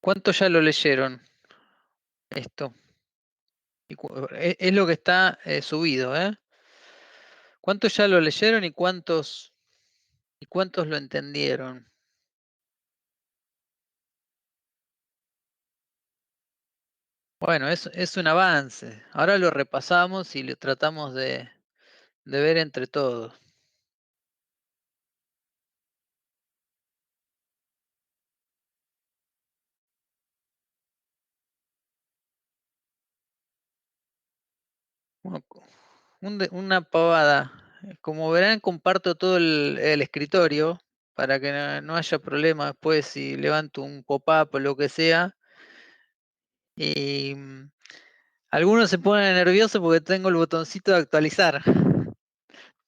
¿Cuántos ya lo leyeron esto? Es lo que está subido, ¿eh? ¿Cuántos ya lo leyeron y cuántos lo entendieron? Bueno, es un avance. Ahora lo repasamos y lo tratamos de ver entre todos. Bueno, una pavada. Como verán, comparto todo el escritorio para que no haya problema después si levanto un pop-up o lo que sea. Y algunos se ponen nerviosos porque tengo el botoncito de actualizar.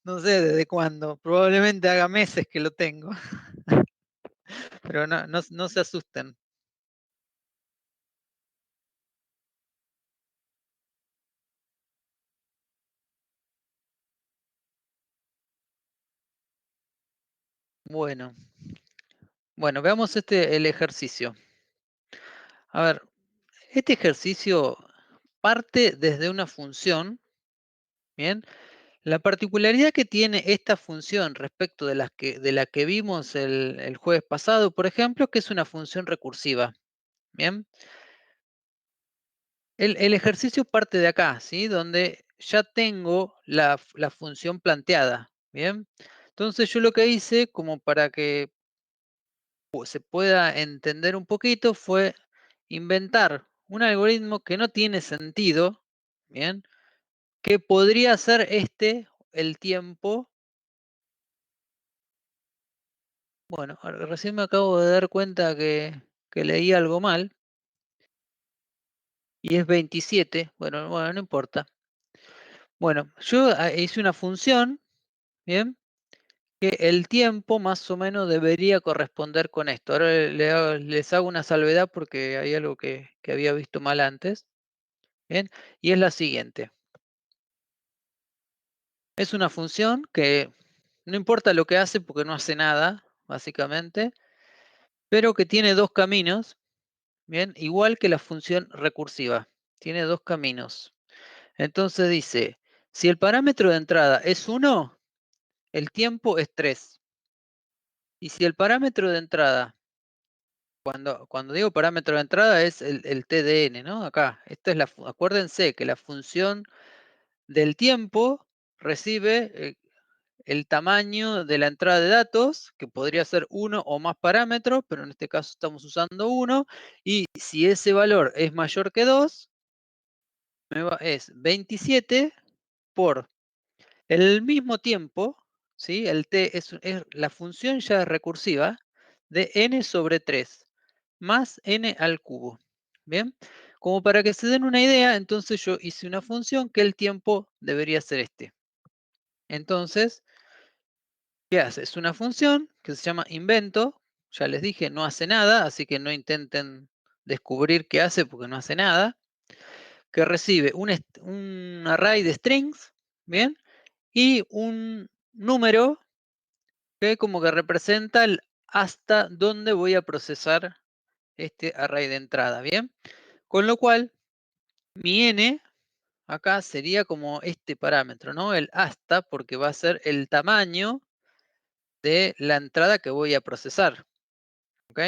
No sé desde cuándo. Probablemente haga meses que lo tengo. Pero no se asusten. Bueno, bueno, veamos el ejercicio. A ver, este ejercicio parte desde una función, ¿bien? La particularidad que tiene esta función respecto de la que vimos el jueves pasado, por ejemplo, es que es una función recursiva, ¿bien? El ejercicio parte de acá, ¿sí? Donde ya tengo la función planteada, ¿bien? Entonces yo lo que hice, como para que se pueda entender un poquito, fue inventar un algoritmo que no tiene sentido, ¿bien? Que podría ser el tiempo. Bueno, recién me acabo de dar cuenta que leí algo mal y es 27. Bueno, no importa. Bueno, yo hice una función, ¿bien? Que el tiempo más o menos debería corresponder con esto. Ahora les hago una salvedad porque hay algo que había visto mal antes, ¿bien? Y es la siguiente. Es una función que no importa lo que hace porque no hace nada, básicamente, pero que tiene dos caminos, ¿bien? Igual que la función recursiva. Tiene dos caminos. Entonces dice, si el parámetro de entrada es 1, el tiempo es 3. Y si el parámetro de entrada, cuando digo parámetro de entrada es el TDN, ¿no? Acá, acuérdense que la función del tiempo recibe el tamaño de la entrada de datos, que podría ser uno o más parámetros, pero en este caso estamos usando uno, y si ese valor es mayor que 2, es 27 por el mismo tiempo, ¿sí? El t la función ya es recursiva de n sobre 3 más n al cubo. ¿Bien? Como para que se den una idea, entonces yo hice una función que el tiempo debería ser este. Entonces, ¿qué hace? Es una función que se llama invento. Ya les dije, no hace nada, así que no intenten descubrir qué hace porque no hace nada. Que recibe un array de strings, ¿bien? Y un número que como que representa hasta dónde voy a procesar este array de entrada, ¿bien? Con lo cual, mi n acá sería como este parámetro, ¿no? El hasta, porque va a ser el tamaño de la entrada que voy a procesar, ¿ok?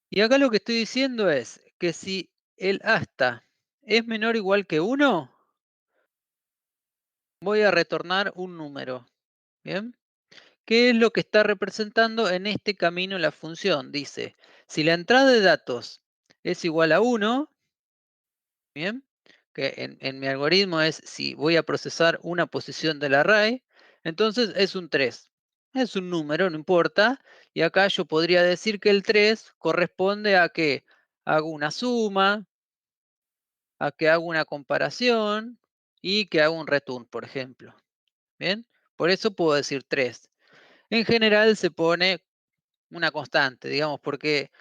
Y acá lo que estoy diciendo es que si el hasta es menor o igual que 1, voy a retornar un número, ¿bien? ¿Qué es lo que está representando en este camino la función? Dice, si la entrada de datos es igual a 1, ¿bien? Que en mi algoritmo es si voy a procesar una posición del array, entonces es un 3. Es un número, no importa. Y acá yo podría decir que el 3 corresponde a que hago una suma, a que hago una comparación y que hago un return, por ejemplo. ¿Bien? Por eso puedo decir 3. En general se pone una constante, digamos, porque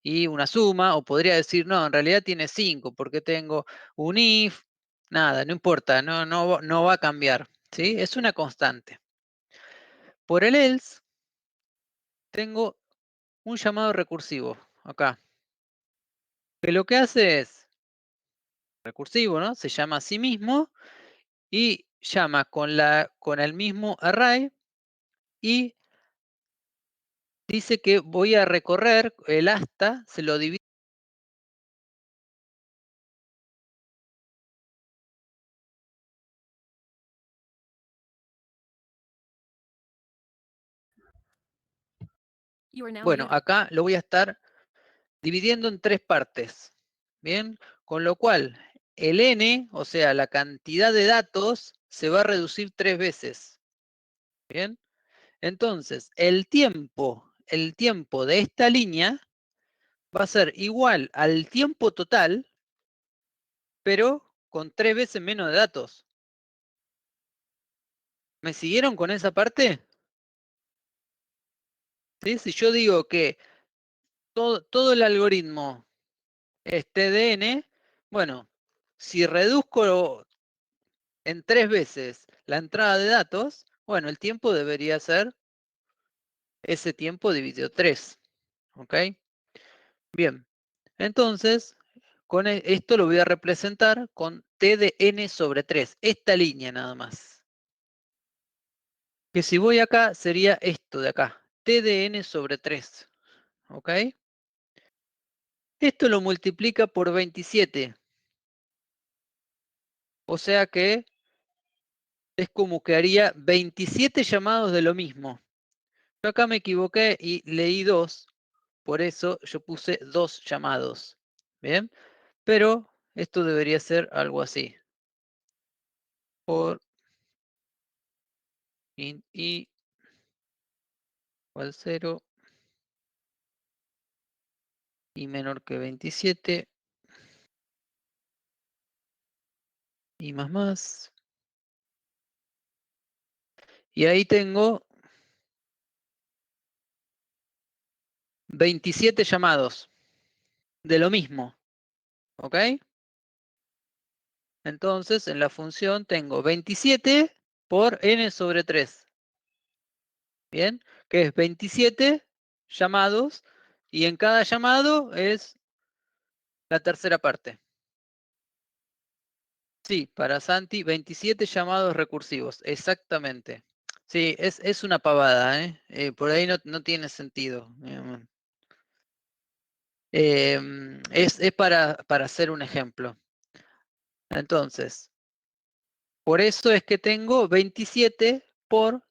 y una suma, o podría decir, no, en realidad tiene 5, porque tengo un if, nada, no importa, no va a cambiar, ¿sí? Es una constante. Por el else, tengo un llamado recursivo, acá, que lo que hace es, recursivo, ¿no? Se llama a sí mismo, y llama con el mismo array, y dice que voy a recorrer el hasta, se lo divido. Bueno, acá lo voy a estar dividiendo en 3 partes, ¿bien? Con lo cual, el n, o sea, la cantidad de datos, se va a reducir 3 veces, ¿bien? Entonces, el tiempo de esta línea va a ser igual al tiempo total, pero con 3 veces menos de datos. ¿Me siguieron con esa parte? ¿Sí? Si yo digo que todo el algoritmo es TDN, bueno, si reduzco en 3 veces la entrada de datos, bueno, el tiempo debería ser ese tiempo dividido 3. ¿Ok? Bien. Entonces, con esto lo voy a representar con T de n sobre 3. Esta línea nada más. Que si voy acá, sería esto de acá. T de n sobre 3. ¿Ok? Esto lo multiplica por 27. O sea que es como que haría 27 llamados de lo mismo. Yo acá me equivoqué y leí 2, por eso yo puse 2 llamados. ¿Bien? Pero esto debería ser algo así. For int i igual 0 y menor que 27 y más. Y ahí tengo 27 llamados de lo mismo. ¿Ok? Entonces, en la función tengo 27 por n sobre 3. ¿Bien? Que es 27 llamados y en cada llamado es la tercera parte. Sí, para Santi, 27 llamados recursivos, exactamente. Sí, es una pavada, ¿eh? Por ahí no tiene sentido. Es para hacer un ejemplo. Entonces, por eso es que tengo 27 por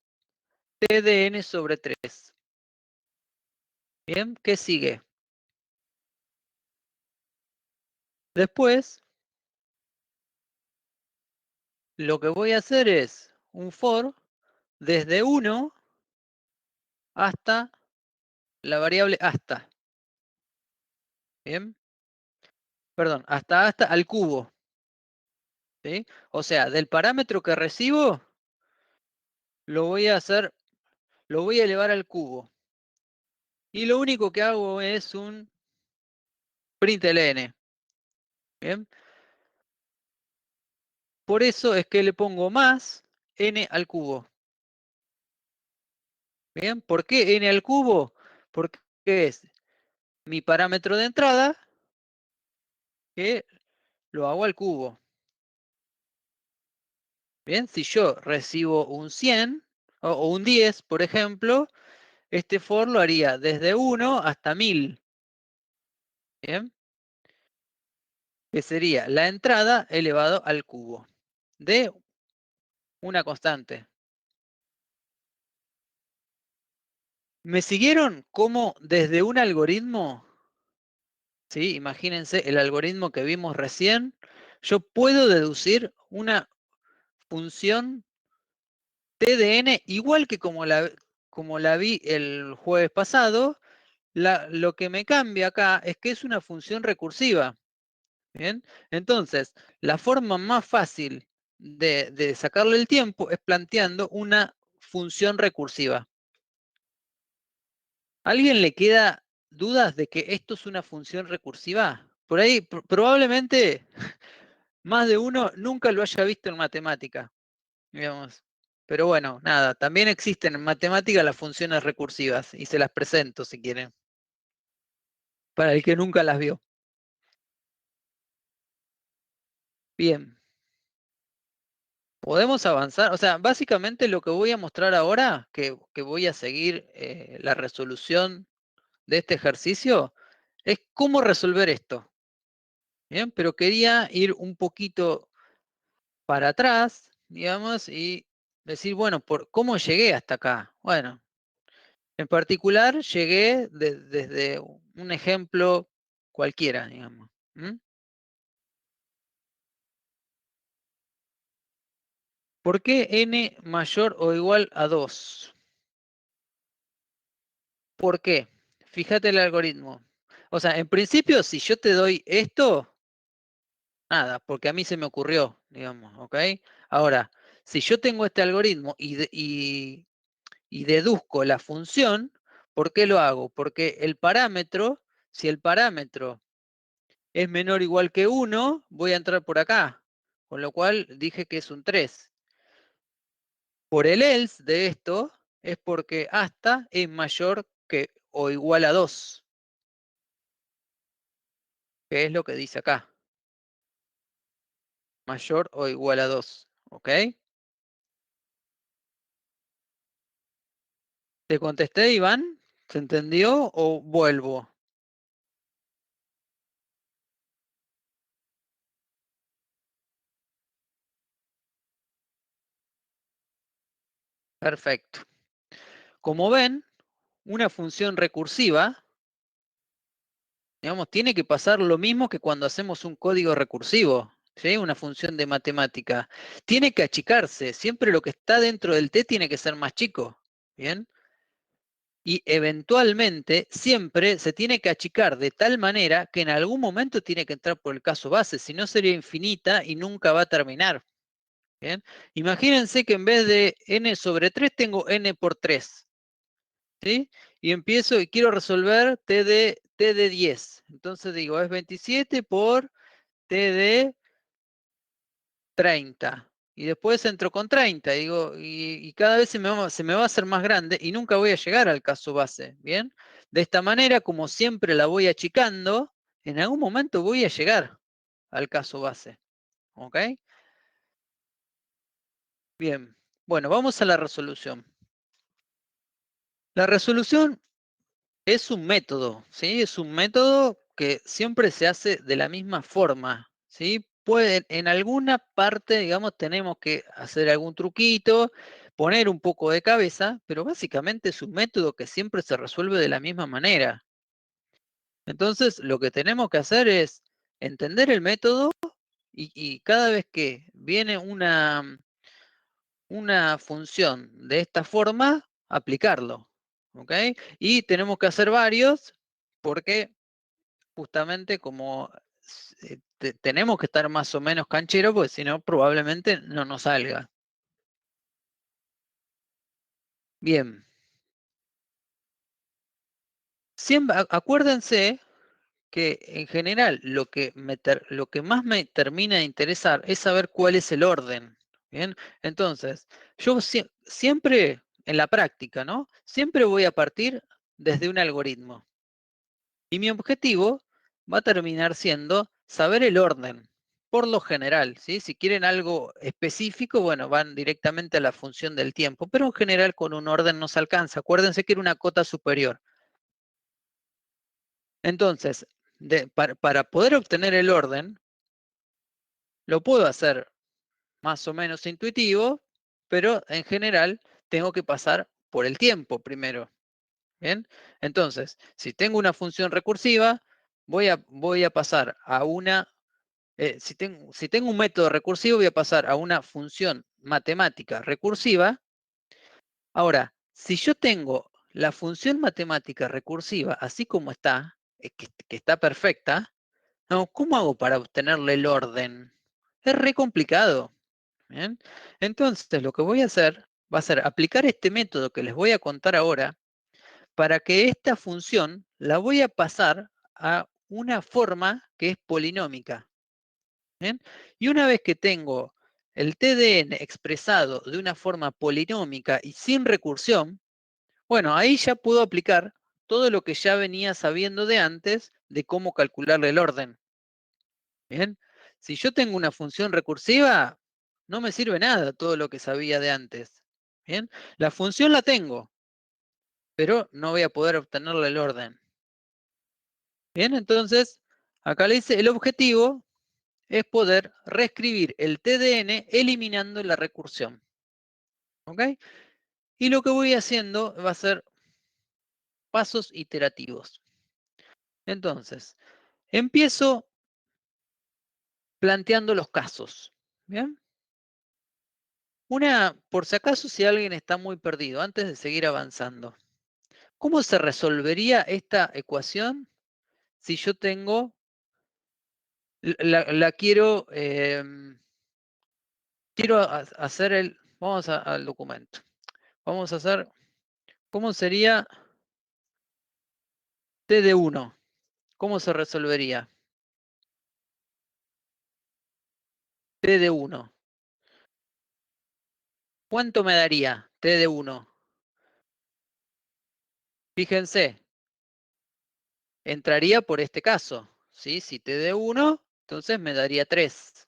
T de n sobre 3. Bien, ¿qué sigue? Después, lo que voy a hacer es un for desde 1 hasta la variable hasta. Bien, perdón, hasta al cubo. ¿Sí? O sea, del parámetro que recibo, lo voy a hacer, lo voy a elevar al cubo. Y lo único que hago es un println. Bien, por eso es que le pongo más n al cubo. Bien, ¿por qué n al cubo? Porque es mi parámetro de entrada que lo hago al cubo. Bien, si yo recibo un 100 o un 10, por ejemplo, este for lo haría desde 1 hasta 1000. Bien, que sería la entrada elevado al cubo de una constante. ¿Me siguieron cómo desde un algoritmo? ¿Sí? Imagínense el algoritmo que vimos recién. Yo puedo deducir una función TDN igual que como la vi el jueves pasado. Lo que me cambia acá es que es una función recursiva. ¿Bien? Entonces, la forma más fácil de sacarle el tiempo es planteando una función recursiva. ¿A alguien le queda dudas de que esto es una función recursiva? Por ahí, probablemente más de uno nunca lo haya visto en matemática, digamos. Pero bueno, nada, también existen en matemática las funciones recursivas y se las presento si quieren, para el que nunca las vio. Bien, podemos avanzar. O sea, básicamente lo que voy a mostrar ahora, que voy a seguir la resolución de este ejercicio, es cómo resolver esto. Bien, pero quería ir un poquito para atrás, digamos, y decir, bueno, ¿cómo llegué hasta acá? Bueno, en particular llegué desde un ejemplo cualquiera, digamos. ¿Mm? ¿Por qué n mayor o igual a 2? ¿Por qué? Fíjate el algoritmo. O sea, en principio, si yo te doy esto, nada, porque a mí se me ocurrió, digamos, ¿ok? Ahora, si yo tengo este algoritmo y deduzco la función, ¿por qué lo hago? Porque el parámetro, si el parámetro es menor o igual que 1, voy a entrar por acá, con lo cual dije que es un 3. Por el else de esto es porque hasta es mayor que o igual a 2, que es lo que dice acá, mayor o igual a 2, ¿ok? ¿Te contesté, Iván? ¿Se entendió o vuelvo? Perfecto. Como ven, una función recursiva, digamos, tiene que pasar lo mismo que cuando hacemos un código recursivo, ¿sí? Una función de matemática. Tiene que achicarse. Siempre lo que está dentro del t tiene que ser más chico. ¿Bien? Y eventualmente siempre se tiene que achicar de tal manera que en algún momento tiene que entrar por el caso base, si no sería infinita y nunca va a terminar. ¿Bien? Imagínense que en vez de n sobre 3 tengo n por 3. ¿Sí? Y empiezo y quiero resolver t de 10. Entonces digo, es 27 por t de 30. Y después entro con 30. Digo, y cada vez se me va a hacer más grande y nunca voy a llegar al caso base. ¿Bien? De esta manera, como siempre la voy achicando, en algún momento voy a llegar al caso base. ¿Ok? Bien. Bueno, vamos a la resolución. La resolución es un método, ¿sí? Es un método que siempre se hace de la misma forma, ¿sí? En alguna parte, digamos, tenemos que hacer algún truquito, poner un poco de cabeza, pero básicamente es un método que siempre se resuelve de la misma manera. Entonces, lo que tenemos que hacer es entender el método y cada vez que viene una función de esta forma, aplicarlo. ¿Ok? Y tenemos que hacer varios porque justamente como tenemos que estar más o menos cancheros, porque si no, probablemente no nos salga. Bien, siempre, acuérdense que en general lo que más me termina de interesar es saber cuál es el orden. Bien, entonces, yo siempre en la práctica, ¿no? Siempre voy a partir desde un algoritmo. Y mi objetivo va a terminar siendo saber el orden, por lo general, ¿sí? Si quieren algo específico, bueno, van directamente a la función del tiempo, pero en general con un orden nos alcanza. Acuérdense que era una cota superior. Entonces, para poder obtener el orden, lo puedo hacer más o menos intuitivo, pero en general tengo que pasar por el tiempo primero. ¿Bien? Entonces, si tengo una función recursiva, voy a pasar a una si tengo un método recursivo, voy a pasar a una función matemática recursiva. Ahora, si yo tengo la función matemática recursiva así como está, que está perfecta, no, ¿cómo hago para obtenerle el orden? Es re complicado. ¿Bien? Entonces, lo que voy a hacer va a ser aplicar este método que les voy a contar ahora para que esta función la voy a pasar a una forma que es polinómica. ¿Bien? Y una vez que tengo el TDN expresado de una forma polinómica y sin recursión, bueno, ahí ya puedo aplicar todo lo que ya venía sabiendo de antes de cómo calcularle el orden. Bien, si yo tengo una función recursiva, no me sirve nada todo lo que sabía de antes. Bien, la función la tengo, pero no voy a poder obtenerle el orden. Bien, entonces, acá le dice, el objetivo es poder reescribir el TDN eliminando la recursión. ¿Ok? Y lo que voy haciendo va a ser pasos iterativos. Entonces, empiezo planteando los casos. ¿Bien? Por si acaso, si alguien está muy perdido, antes de seguir avanzando, ¿cómo se resolvería esta ecuación si yo tengo, la quiero, quiero hacer vamos al documento, vamos a hacer, ¿cómo sería T de 1? ¿Cómo se resolvería? T de 1. ¿Cuánto me daría T de 1? Fíjense, entraría por este caso, ¿sí? Si T de 1, entonces me daría 3.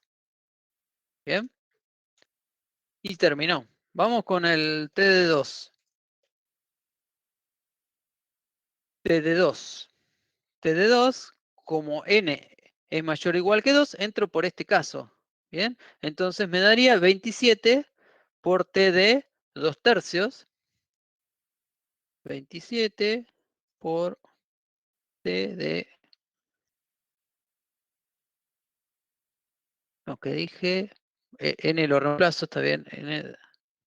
¿Bien? Y terminó. Vamos con el T de 2. T de 2. T de 2, como n es mayor o igual que 2, entro por este caso. ¿Bien? Entonces me daría 27 por T de 2 tercios. 27 por T de, lo que dije, n lo reemplazo, está bien, n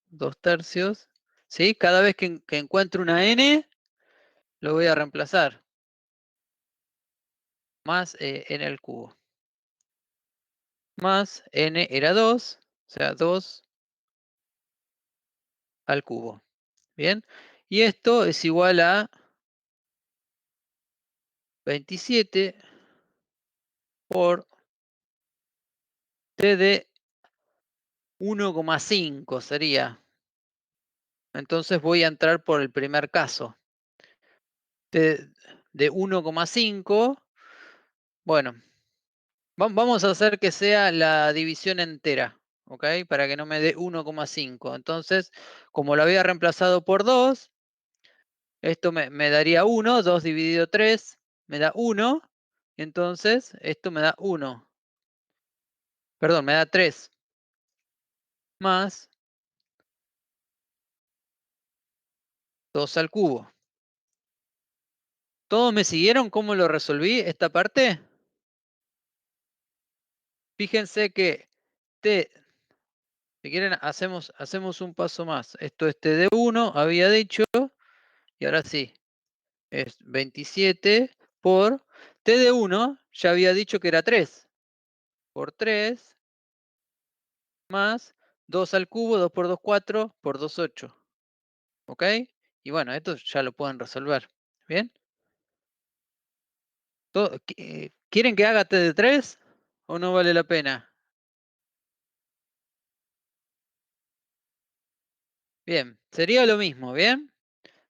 2 tercios. ¿Sí? Cada vez que encuentro una n, lo voy a reemplazar. Más n al cubo. Más n era 2, o sea, 2 al cubo. Bien. Y esto es igual a 27 por T de 1,5 sería. Entonces voy a entrar por el primer caso. T de 1,5. Bueno, vamos a hacer que sea la división entera, ¿ok? Para que no me dé 1,5. Entonces, como lo había reemplazado por 2, esto me daría 1, 2 dividido 3 me da 1. Entonces, esto me da 1. Perdón, me da 3 más 2 al cubo. ¿Todos me siguieron cómo lo resolví esta parte? Fíjense que T, si quieren, hacemos un paso más. Esto es T de 1, había dicho, y ahora sí, es 27 por T de 1, ya había dicho que era 3, por 3 más 2 al cubo, 2 por 2, 4, por 2, 8. ¿Ok? Y bueno, esto ya lo pueden resolver. ¿Bien? ¿Quieren que haga T de 3 o no vale la pena? Bien, sería lo mismo, ¿bien?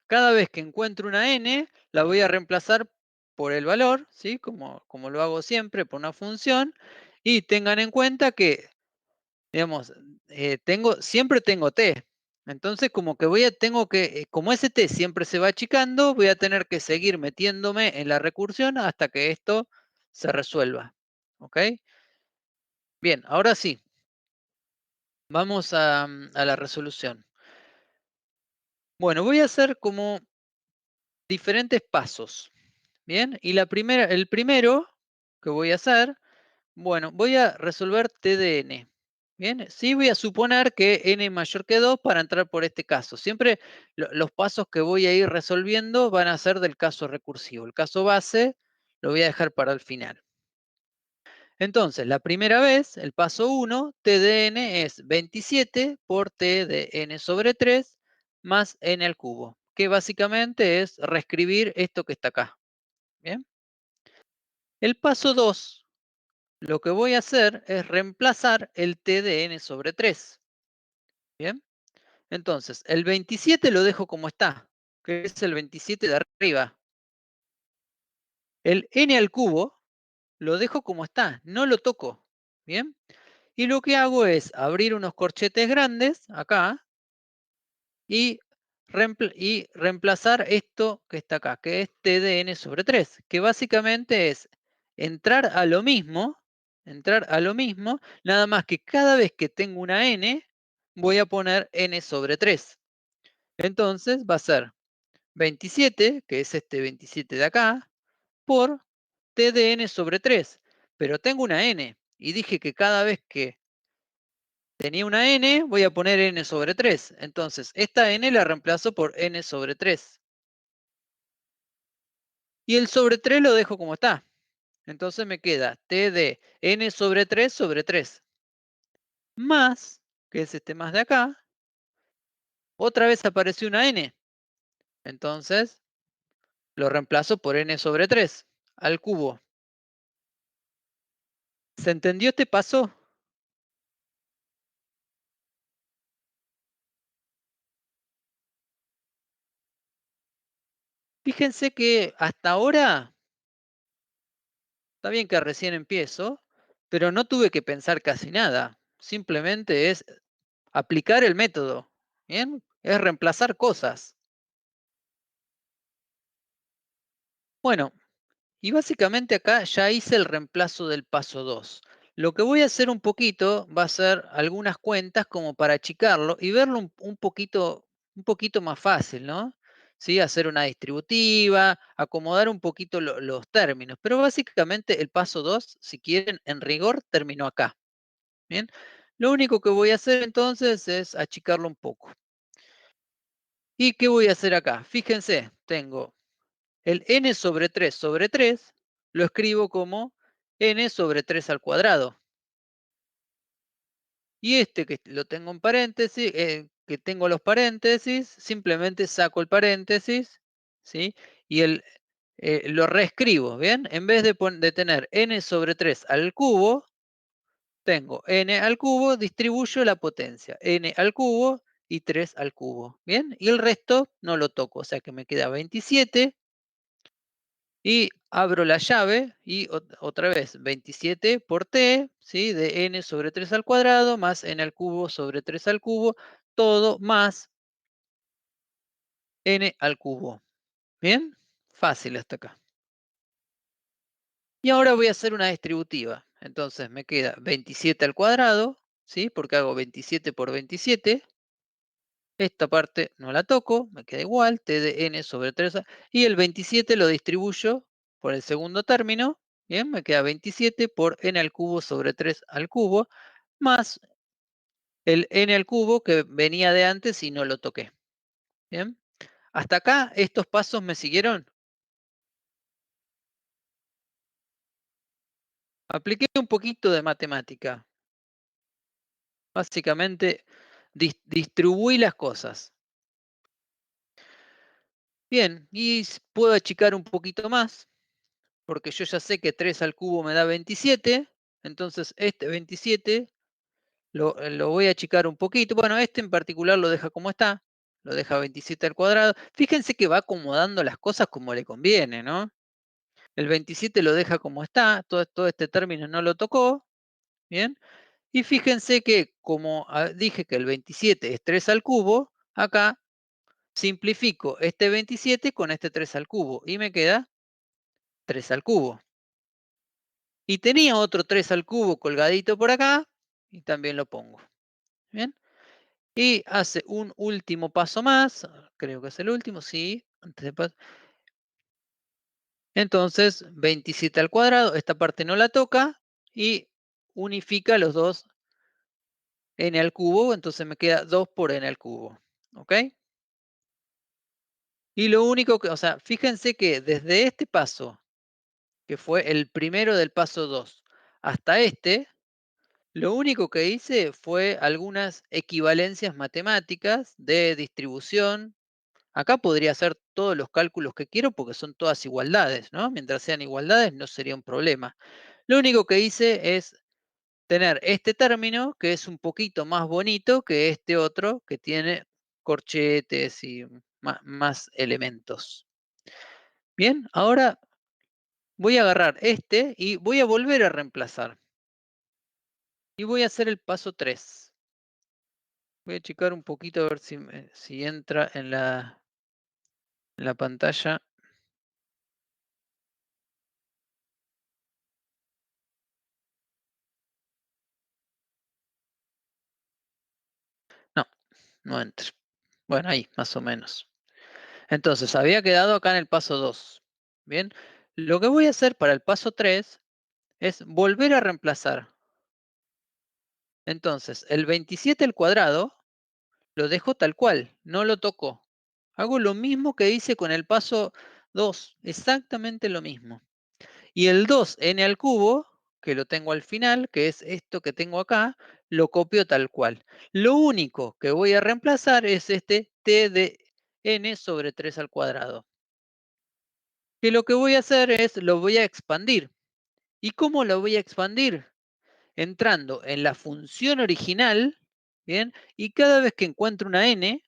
Cada vez que encuentro una n, la voy a reemplazar por el valor, ¿sí? Como lo hago siempre, por una función. Y tengan en cuenta que, digamos, siempre tengo t. Entonces, como que como ese t siempre se va achicando, voy a tener que seguir metiéndome en la recursión hasta que esto se resuelva. ¿Ok? Bien, ahora sí, vamos a la resolución. Bueno, voy a hacer como diferentes pasos. Bien, y el primero que voy a hacer, bueno, voy a resolver T de n. Bien, sí voy a suponer que n es mayor que 2 para entrar por este caso. Siempre los pasos que voy a ir resolviendo van a ser del caso recursivo. El caso base lo voy a dejar para el final. Entonces, la primera vez, el paso 1, T de n es 27 por T de n sobre 3 más n al cubo, que básicamente es reescribir esto que está acá. Bien. El paso 2, lo que voy a hacer es reemplazar el t de n sobre 3. Bien. Entonces, el 27 lo dejo como está, que es el 27 de arriba. El n al cubo lo dejo como está, no lo toco. Bien. Y lo que hago es abrir unos corchetes grandes acá y, y reemplazar esto que está acá, que es t de n sobre 3, que básicamente es entrar a lo mismo, entrar a lo mismo, nada más que cada vez que tengo una n, voy a poner n sobre 3. Entonces va a ser 27, que es este 27 de acá, por t de n sobre 3. Pero tengo una n y dije que cada vez que tenía una n, voy a poner n sobre 3. Entonces, esta n la reemplazo por n sobre 3. Y el sobre 3 lo dejo como está. Entonces me queda t de n sobre 3 más, que es este más de acá, otra vez apareció una n. Entonces, lo reemplazo por n sobre 3 al cubo. ¿Se entendió este paso? Fíjense que hasta ahora, está bien que recién empiezo, pero no tuve que pensar casi nada. Simplemente es aplicar el método. ¿Bien? Es reemplazar cosas. Bueno, y básicamente acá ya hice el reemplazo del paso 2. Lo que voy a hacer un poquito va a ser algunas cuentas como para achicarlo y verlo un poquito más fácil, ¿no? ¿Sí? Hacer una distributiva, acomodar un poquito los términos. Pero básicamente el paso 2, si quieren, en rigor, terminó acá. Bien. Lo único que voy a hacer entonces es achicarlo un poco. ¿Y qué voy a hacer acá? Fíjense, tengo el n sobre 3 lo escribo como n sobre 3 al cuadrado. Y este que lo tengo en paréntesis, que tengo los paréntesis, simplemente saco el paréntesis, ¿sí? Y lo reescribo, ¿bien? En vez de tener n sobre 3 al cubo, tengo n al cubo, distribuyo la potencia, n al cubo y 3 al cubo, ¿bien? Y el resto no lo toco, o sea que me queda 27. Y abro la llave y otra vez 27 por t, ¿sí? De n sobre 3 al cuadrado más n al cubo sobre 3 al cubo, todo más n al cubo. ¿Bien? Fácil hasta acá. Y ahora voy a hacer una distributiva. Entonces me queda 27 al cuadrado, ¿sí? Porque hago 27 por 27. Esta parte no la toco, me queda igual, t de n sobre 3. Y el 27 lo distribuyo por el segundo término. Bien, me queda 27 por n al cubo sobre 3 al cubo, más el n al cubo que venía de antes y no lo toqué. Bien, hasta acá estos pasos me siguieron. Apliqué un poquito de matemática. Básicamente, distribuí las cosas. Bien, y puedo achicar un poquito más, porque yo ya sé que 3 al cubo me da 27, entonces este 27 lo voy a achicar un poquito. Bueno, este en particular lo deja como está, lo deja 27 al cuadrado. Fíjense que va acomodando las cosas como le conviene, ¿no? El 27 lo deja como está, todo este término no lo tocó, ¿bien? Y fíjense que como dije que el 27 es 3 al cubo, acá simplifico este 27 con este 3 al cubo y me queda 3 al cubo. Y tenía otro 3 al cubo colgadito por acá y también lo pongo. Bien. Y hace un último paso más, creo que es el último, sí. Entonces, 27 al cuadrado, esta parte no la toca y unifica los dos n al cubo, entonces me queda 2 por n al cubo. ¿Ok? Y lo único que, o sea, fíjense que desde este paso, que fue el primero del paso 2, hasta este, lo único que hice fue algunas equivalencias matemáticas de distribución, Acá podría hacer todos los cálculos que quiero porque son todas igualdades, ¿no? Mientras sean igualdades no sería un problema. Lo único que hice es tener este término que es un poquito más bonito que este otro que tiene corchetes y más elementos. Bien, ahora voy a agarrar este y voy a volver a reemplazar. Y voy a hacer el paso 3. Voy a checar un poquito a ver si entra en la pantalla. No, no entra. Bueno, ahí, más o menos. Entonces, había quedado acá en el paso 2. Bien, lo que voy a hacer para el paso 3 es volver a reemplazar. Entonces, el 27 al cuadrado lo dejo tal cual, no lo toco. Hago lo mismo que hice con el paso 2, exactamente lo mismo. Y el 2n al cubo, que lo tengo al final, que es esto que tengo acá, lo copio tal cual. Lo único que voy a reemplazar es este t de n sobre 3 al cuadrado. Que lo que voy a hacer es, lo voy a expandir. ¿Y cómo lo voy a expandir? Entrando en la función original, ¿bien? Y cada vez que encuentre una n,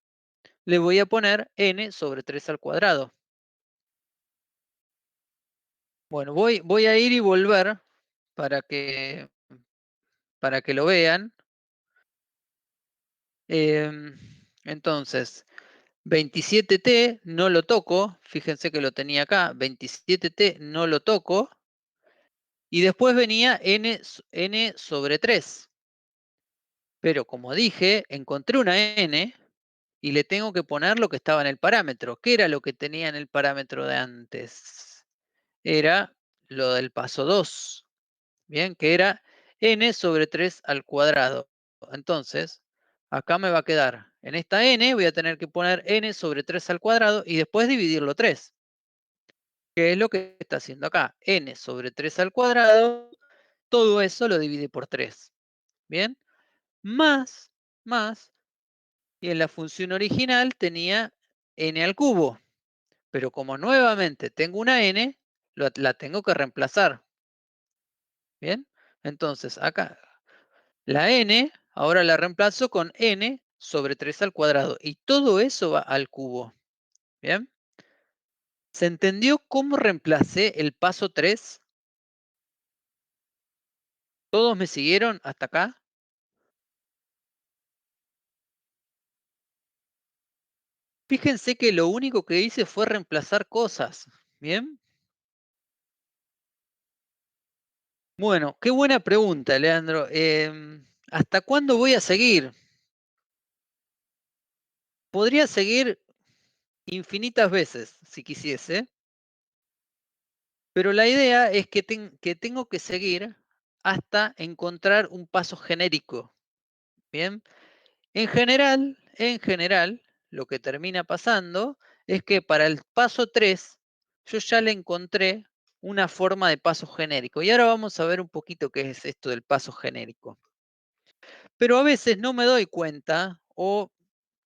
le voy a poner n sobre 3 al cuadrado. Bueno, voy a ir y volver para que, para que lo vean. Em, entonces, 27t no lo toco, fíjense que lo tenía acá, 27t no lo toco, y después venía n sobre 3. Pero como dije, encontré una n y le tengo que poner lo que estaba en el parámetro. ¿Qué era lo que tenía en el parámetro de antes? Era lo del paso 2, bien, que era n sobre 3 al cuadrado. Entonces, acá me va a quedar, en esta n voy a tener que poner n sobre 3 al cuadrado y después dividirlo 3, que es lo que está haciendo acá. N sobre 3 al cuadrado, todo eso lo divide por 3. Bien, más, más, y en la función original tenía n al cubo, pero como nuevamente tengo una n, la tengo que reemplazar. Bien, entonces acá la n, ahora la reemplazo con n sobre 3 al cuadrado. Y todo eso va al cubo. ¿Bien? ¿Se entendió cómo reemplacé el paso 3? ¿Todos me siguieron hasta acá? Fíjense que lo único que hice fue reemplazar cosas. ¿Bien? Bueno, qué buena pregunta, Leandro. ¿Hasta cuándo voy a seguir? Podría seguir infinitas veces, si quisiese. Pero la idea es que tengo que seguir hasta encontrar un paso genérico. Bien, en general, lo que termina pasando es que para el paso 3 yo ya le encontré una forma de paso genérico. Y ahora vamos a ver un poquito qué es esto del paso genérico. Pero a veces no me doy cuenta o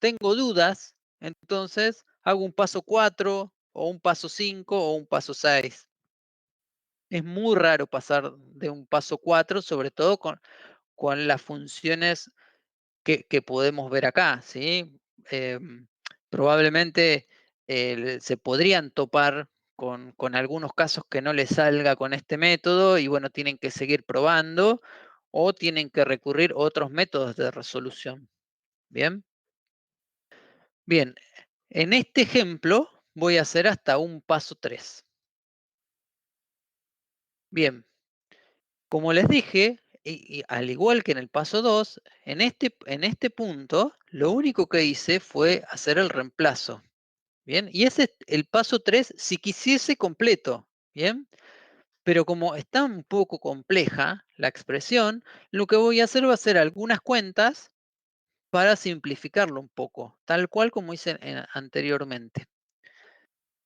tengo dudas, entonces hago un paso 4 o un paso 5 o un paso 6. Es muy raro pasar de un paso 4, sobre todo con las funciones que podemos ver acá, ¿sí? Probablemente se podrían topar con algunos casos que no les salga con este método y bueno, tienen que seguir probando o tienen que recurrir a otros métodos de resolución. Bien, bien. En este ejemplo voy a hacer hasta un paso 3. Bien, como les dije, y al igual que en el paso 2, en este punto, lo único que hice fue hacer el reemplazo. Bien, y ese es el paso 3 si quisiese completo. Bien, pero como está un poco compleja la expresión, lo que voy a hacer va a hacer algunas cuentas para simplificarlo un poco, tal cual como hice anteriormente.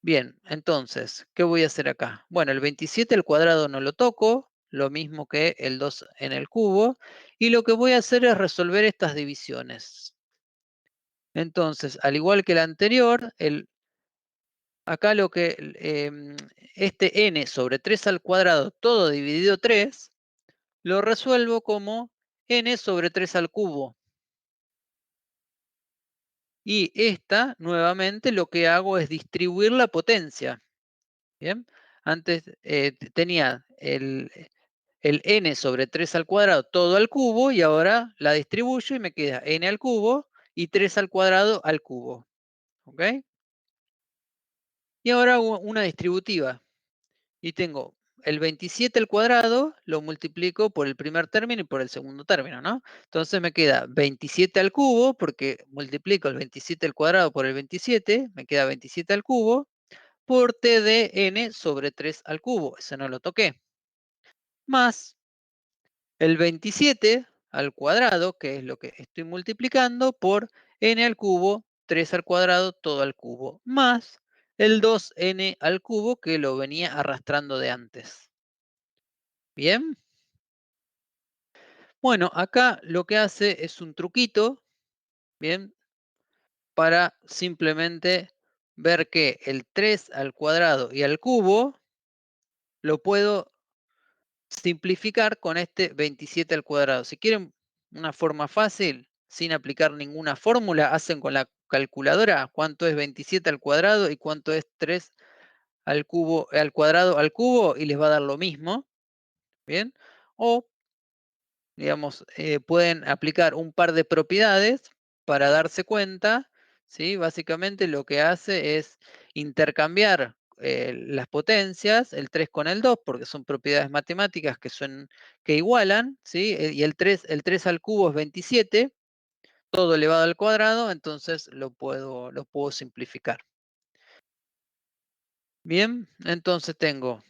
Bien, entonces, ¿qué voy a hacer acá? Bueno, el 27 al cuadrado no lo toco, lo mismo que el 2 en el cubo, y lo que voy a hacer es resolver estas divisiones. Entonces, al igual que el anterior, acá lo que, este n sobre 3 al cuadrado, todo dividido 3, lo resuelvo como n sobre 3 al cubo. Y esta, nuevamente, lo que hago es distribuir la potencia. ¿Bien? Antes tenía el n sobre 3 al cuadrado todo al cubo y ahora la distribuyo y me queda n al cubo y 3 al cuadrado al cubo. ¿Ok? Y ahora hago una distributiva y tengo el 27 al cuadrado, lo multiplico por el primer término y por el segundo término, ¿no? Entonces me queda 27 al cubo, porque multiplico el 27 al cuadrado por el 27, me queda 27 al cubo, por t de n sobre 3 al cubo, ese no lo toqué, más el 27 al cuadrado, que es lo que estoy multiplicando, por n al cubo, 3 al cuadrado, todo al cubo, más el 2n al cubo que lo venía arrastrando de antes. ¿Bien? Bueno, acá lo que hace es un truquito, ¿bien? Para simplemente ver que el 3 al cuadrado y al cubo lo puedo simplificar con este 27 al cuadrado. Si quieren una forma fácil, sin aplicar ninguna fórmula, hacen con la calculadora cuánto es 27 al cuadrado y cuánto es 3 al cubo, al cuadrado al cubo y les va a dar lo mismo, ¿bien? O, digamos, pueden aplicar un par de propiedades para darse cuenta, ¿sí? Básicamente lo que hace es intercambiar las potencias, el 3 con el 2 porque son propiedades matemáticas que igualan, ¿sí? Y el tres al cubo es 27, todo elevado al cuadrado, entonces lo puedo simplificar. Bien, entonces tengo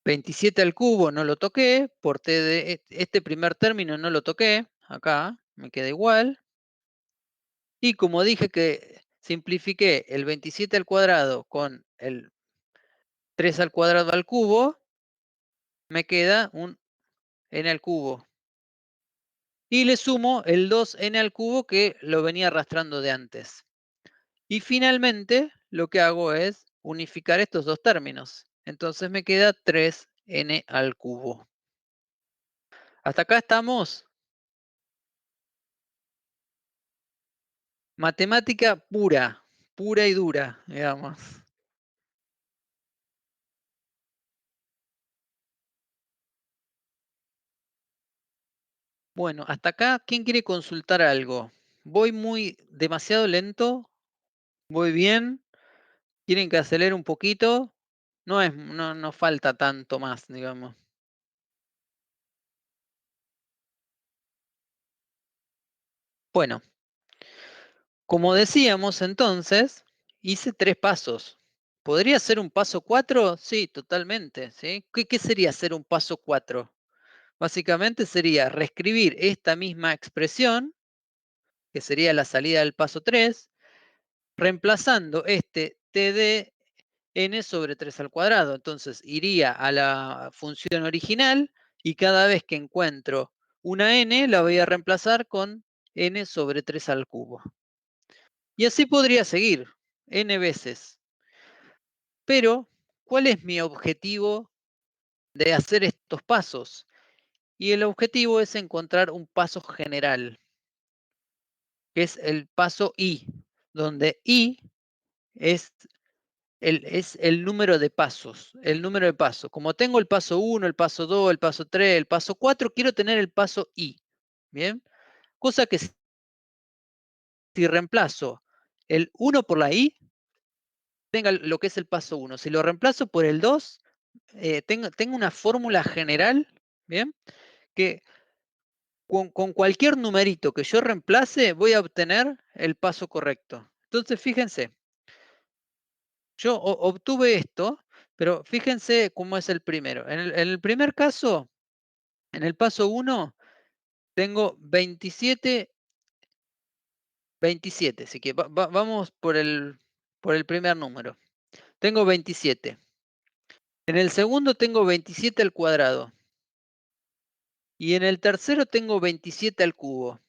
27 al cubo, no lo toqué, por t de este primer término no lo toqué, acá me queda igual. Y como dije que simplifiqué el 27 al cuadrado con el 3 al cuadrado al cubo, me queda un n al cubo. Y le sumo el 2n al cubo que lo venía arrastrando de antes. Y finalmente lo que hago es unificar estos dos términos. Entonces me queda 3n al cubo. Hasta acá estamos. Matemática pura, pura y dura, digamos. Bueno, hasta acá, ¿quién quiere consultar algo? ¿Voy demasiado lento? ¿Voy bien? ¿Quieren que acelere un poquito? No falta tanto más, digamos. Bueno, como decíamos entonces, hice 3 pasos. ¿Podría ser un paso 4? Sí, totalmente, ¿sí? ¿Qué sería hacer un paso 4? Básicamente sería reescribir esta misma expresión, que sería la salida del paso 3, reemplazando este t de n sobre 3 al cuadrado. Entonces iría a la función original y cada vez que encuentro una n la voy a reemplazar con n sobre 3 al cubo. Y así podría seguir n veces. Pero, ¿cuál es mi objetivo de hacer estos pasos? Y el objetivo es encontrar un paso general, que es el paso i, donde i es es el número de pasos, el número de pasos. Como tengo el paso 1, el paso 2, el paso 3, el paso 4, quiero tener el paso I. ¿Bien? Cosa que si reemplazo el 1 por la I, tenga lo que es el paso 1. Si lo reemplazo por el 2, tengo una fórmula general, ¿bien? Que con cualquier numerito que yo reemplace, voy a obtener el paso correcto. Entonces, fíjense, yo obtuve esto, pero fíjense cómo es el primero. En el primer caso, en el paso 1, tengo 27, 27. Así que vamos por el primer número. Tengo 27. En el segundo tengo 27 al cuadrado. Y en el tercero tengo 27 al cubo.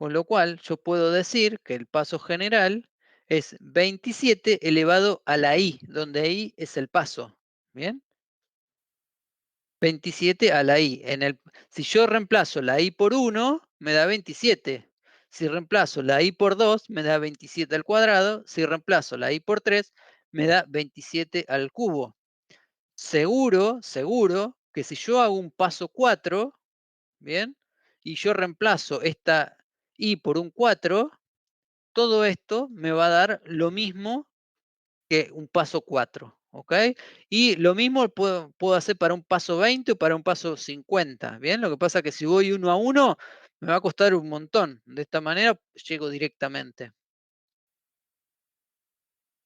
Con lo cual yo puedo decir que el paso general es 27 elevado a la i, donde i es el paso. ¿Bien? 27 a la i. Si yo reemplazo la i por 1, me da 27. Si reemplazo la i por 2, me da 27 al cuadrado. Si reemplazo la i por 3, me da 27 al cubo. Seguro que si yo hago un paso 4, ¿bien? Y yo reemplazo esta i por un 4, todo esto me va a dar lo mismo que un paso 4, ¿ok? Y lo mismo puedo hacer para un paso 20 o para un paso 50, ¿bien? Lo que pasa es que si voy uno a uno, me va a costar un montón. De esta manera llego directamente.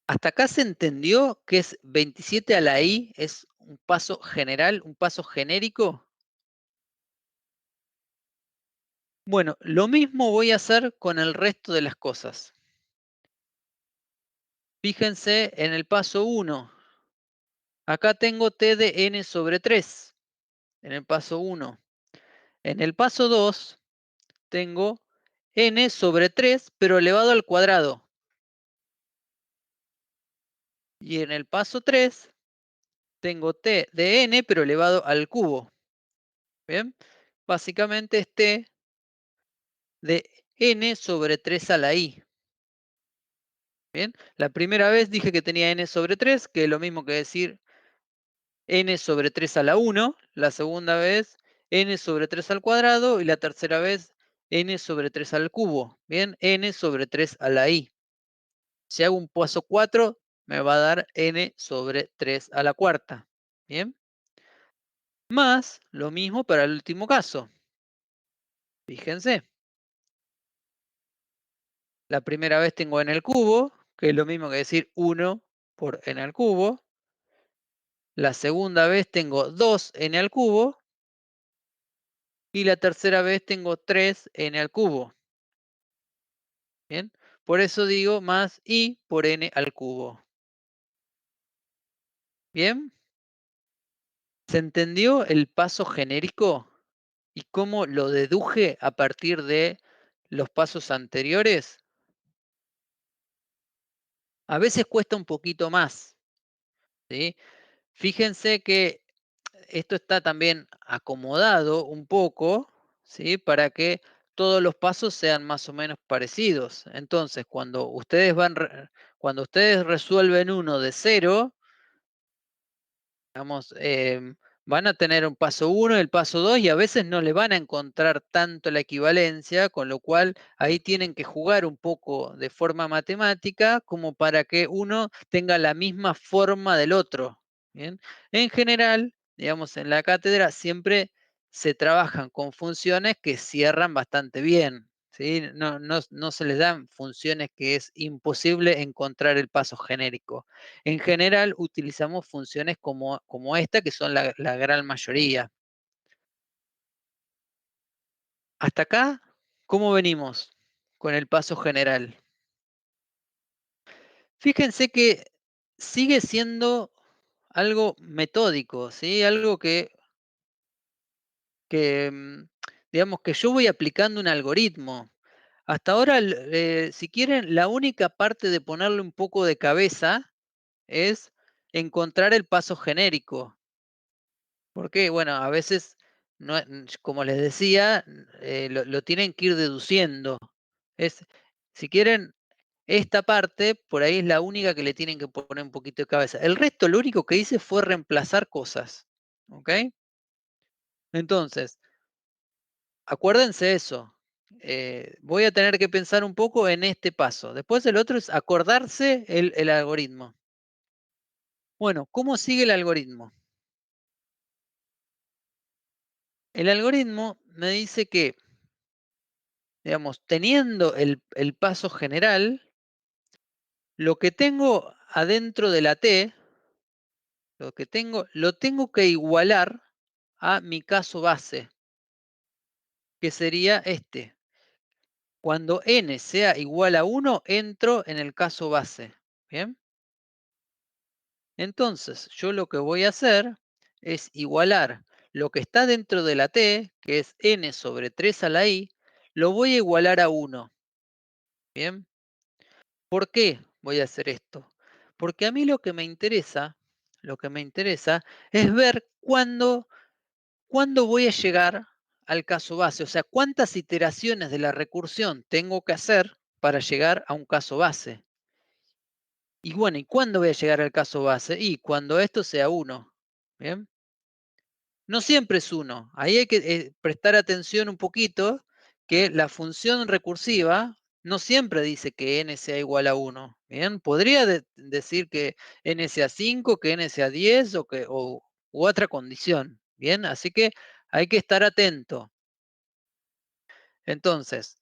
¿Hasta acá se entendió que es 27 a la i? ¿Es un paso general, un paso genérico? Bueno, lo mismo voy a hacer con el resto de las cosas. Fíjense en el paso 1. Acá tengo t de n sobre 3 en el paso 1. En el paso 2 tengo n sobre 3, pero elevado al cuadrado. Y en el paso 3 tengo t de n, pero elevado al cubo. ¿Bien? Básicamente es t de n sobre 3 a la i. ¿Bien? La primera vez dije que tenía n sobre 3, que es lo mismo que decir n sobre 3 a la 1. La segunda vez n sobre 3 al cuadrado. Y la tercera vez n sobre 3 al cubo. ¿Bien? N sobre 3 a la i. Si hago un paso 4, me va a dar n sobre 3 a la cuarta. ¿Bien? Más lo mismo para el último caso. Fíjense, la primera vez tengo n al cubo, que es lo mismo que decir 1 por n al cubo. La segunda vez tengo 2n al cubo. Y la tercera vez tengo 3n al cubo. ¿Bien? Por eso digo más i por n al cubo. ¿Bien? ¿Se entendió el paso genérico y cómo lo deduje a partir de los pasos anteriores? A veces cuesta un poquito más, ¿sí? Fíjense que esto está también acomodado un poco, ¿sí? Para que todos los pasos sean más o menos parecidos. Entonces, cuando ustedes resuelven uno de cero, digamos, van a tener un paso 1, el paso 2 y a veces no le van a encontrar tanto la equivalencia, con lo cual ahí tienen que jugar un poco de forma matemática como para que uno tenga la misma forma del otro. ¿Bien? En general, digamos, en la cátedra siempre se trabajan con funciones que cierran bastante bien. ¿Sí? No se les dan funciones que es imposible encontrar el paso genérico. En general utilizamos funciones como esta, que son la gran mayoría. Hasta acá, ¿cómo venimos con el paso general? Fíjense que sigue siendo algo metódico, ¿sí? Algo que digamos que yo voy aplicando un algoritmo. Hasta ahora, si quieren, la única parte de ponerle un poco de cabeza es encontrar el paso genérico. Porque, bueno, a veces, como les decía, lo tienen que ir deduciendo. Es, si quieren, esta parte, por ahí es la única que le tienen que poner un poquito de cabeza. El resto, lo único que hice fue reemplazar cosas. ¿Ok? Entonces, acuérdense eso. Voy a tener que pensar un poco en este paso. Después el otro es acordarse el algoritmo. Bueno, ¿cómo sigue el algoritmo? El algoritmo me dice que, digamos, teniendo el paso general, lo que tengo adentro de la T, lo tengo que igualar a mi caso base, que sería este. Cuando n sea igual a 1, entro en el caso base. ¿Bien? Entonces, yo lo que voy a hacer es igualar lo que está dentro de la T, que es n sobre 3 a la i, lo voy a igualar a 1. ¿Bien? ¿Por qué voy a hacer esto? Porque a mí lo que me interesa es ver cuándo voy a llegar al caso base, o sea, cuántas iteraciones de la recursión tengo que hacer para llegar a un caso base. Y bueno, ¿y cuándo voy a llegar al caso base? Y cuando esto sea 1. ¿Bien? No siempre es 1. Ahí hay que prestar atención un poquito que la función recursiva no siempre dice que n sea igual a 1. ¿Bien? Podría decir que n sea 5, que n sea 10 u otra condición. ¿Bien? Así que hay que estar atento. Entonces,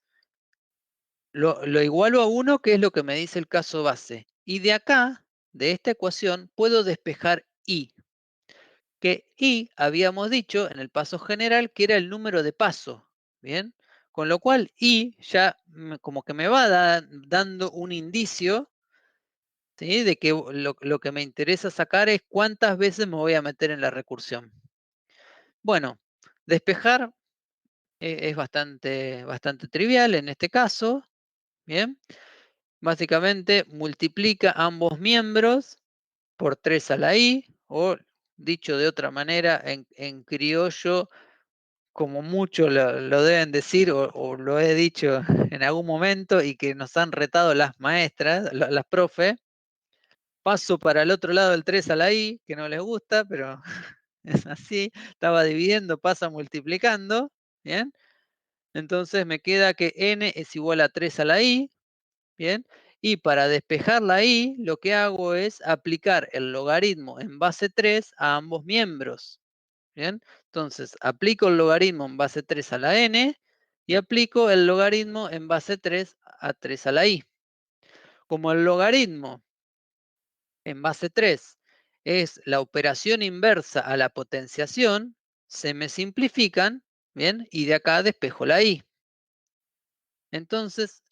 lo igualo a 1, que es lo que me dice el caso base. Y de acá, de esta ecuación, puedo despejar y. Que y habíamos dicho en el paso general que era el número de paso, ¿bien? Con lo cual y ya como que me va dando un indicio, ¿sí? De que lo que me interesa sacar es cuántas veces me voy a meter en la recursión. Bueno, despejar es bastante trivial en este caso, ¿bien? Básicamente multiplica ambos miembros por 3 a la i, o dicho de otra manera, en criollo, como muchos lo deben decir o lo he dicho en algún momento y que nos han retado las maestras, las profes, paso para el otro lado del 3 a la i, que no les gusta, pero es así, estaba dividiendo, pasa multiplicando, ¿bien? Entonces me queda que n es igual a 3 a la i, ¿bien? Y para despejar la i, lo que hago es aplicar el logaritmo en base 3 a ambos miembros. ¿Bien? Entonces, aplico el logaritmo en base 3 a la n y aplico el logaritmo en base 3 a 3 a la i. Como el logaritmo en base 3 es la operación inversa a la potenciación, se me simplifican, ¿bien? Y de acá despejo la i. Entonces,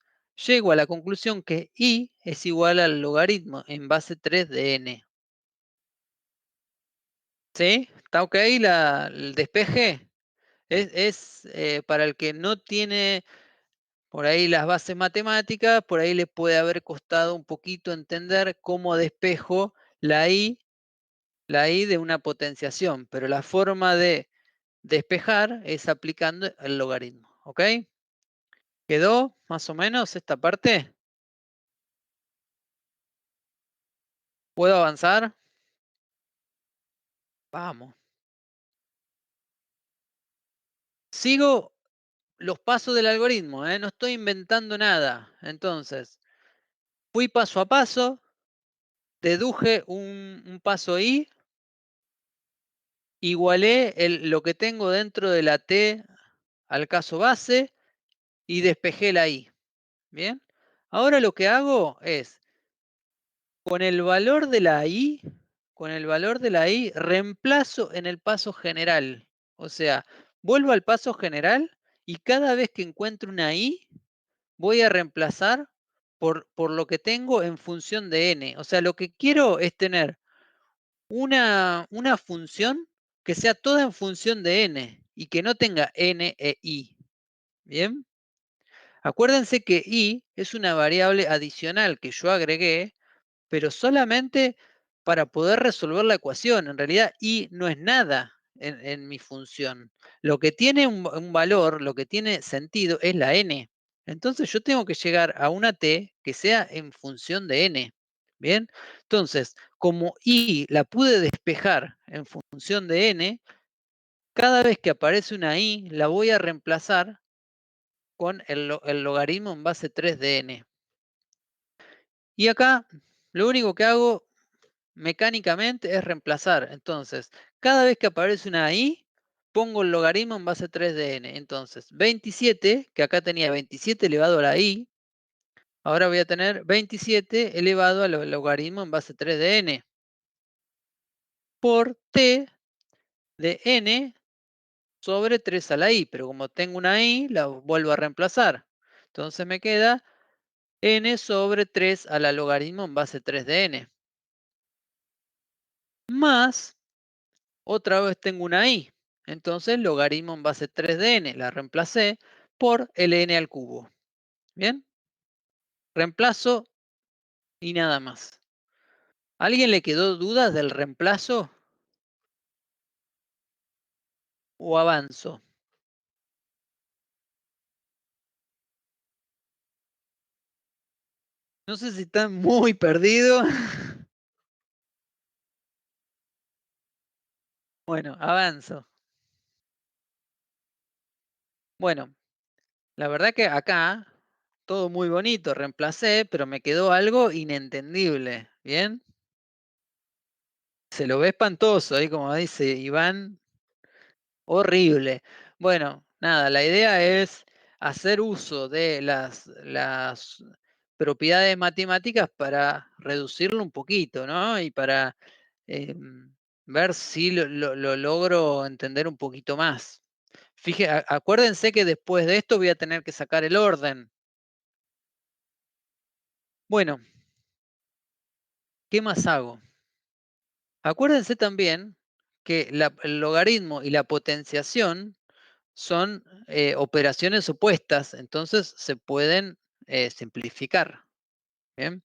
llego a la conclusión que i es igual al logaritmo en base 3 de n. ¿Sí? ¿Está ok el despeje? Es para el que no tiene por ahí las bases matemáticas, por ahí le puede haber costado un poquito entender cómo despejo la i de una potenciación, pero la forma de despejar es aplicando el logaritmo. ¿Ok? ¿Quedó más o menos esta parte? ¿Puedo avanzar? Vamos. Sigo los pasos del algoritmo, ¿eh? No estoy inventando nada. Entonces, fui paso a paso, deduje un paso i, igualé lo que tengo dentro de la t al caso base y despejé la i. Bien. Ahora lo que hago es, con el valor de la i, reemplazo en el paso general. O sea, vuelvo al paso general y cada vez que encuentro una i, voy a reemplazar por lo que tengo en función de n. O sea, lo que quiero es tener una función que sea toda en función de n y que no tenga n e i. ¿Bien? Acuérdense que i es una variable adicional que yo agregué, pero solamente para poder resolver la ecuación. En realidad, i no es nada en mi función. Lo que tiene un valor, lo que tiene sentido es la n. Entonces yo tengo que llegar a una t que sea en función de n. ¿Bien? Entonces, como i la pude despejar en función de n, cada vez que aparece una i, la voy a reemplazar con el logaritmo en base 3 de n. Y acá lo único que hago mecánicamente es reemplazar. Entonces, cada vez que aparece una i, pongo el logaritmo en base 3 de n. Entonces, 27, que acá tenía 27 elevado a la i, ahora voy a tener 27 elevado al logaritmo en base 3 de n por t de n sobre 3 a la i. Pero como tengo una i, la vuelvo a reemplazar. Entonces me queda n sobre 3 a la logaritmo en base 3 de n. Más, otra vez tengo una i. Entonces logaritmo en base 3 de n, la reemplacé. por ln al cubo. ¿Bien? Reemplazo y nada más. ¿A alguien le quedó dudas del reemplazo o avanzo? No sé si están muy perdidos. Bueno, avanzo. Bueno, la verdad que acá todo muy bonito, reemplacé, pero me quedó algo inentendible. ¿Bien? Se lo ve espantoso, ahí como dice Iván, horrible. Bueno, nada, la idea es hacer uso de las propiedades matemáticas para reducirlo un poquito, ¿no? Y para ver si lo logro entender un poquito más. Acuérdense que después de esto voy a tener que sacar el orden. Bueno, ¿qué más hago? Acuérdense también que el logaritmo y la potenciación son operaciones opuestas, entonces se pueden simplificar. ¿Bien?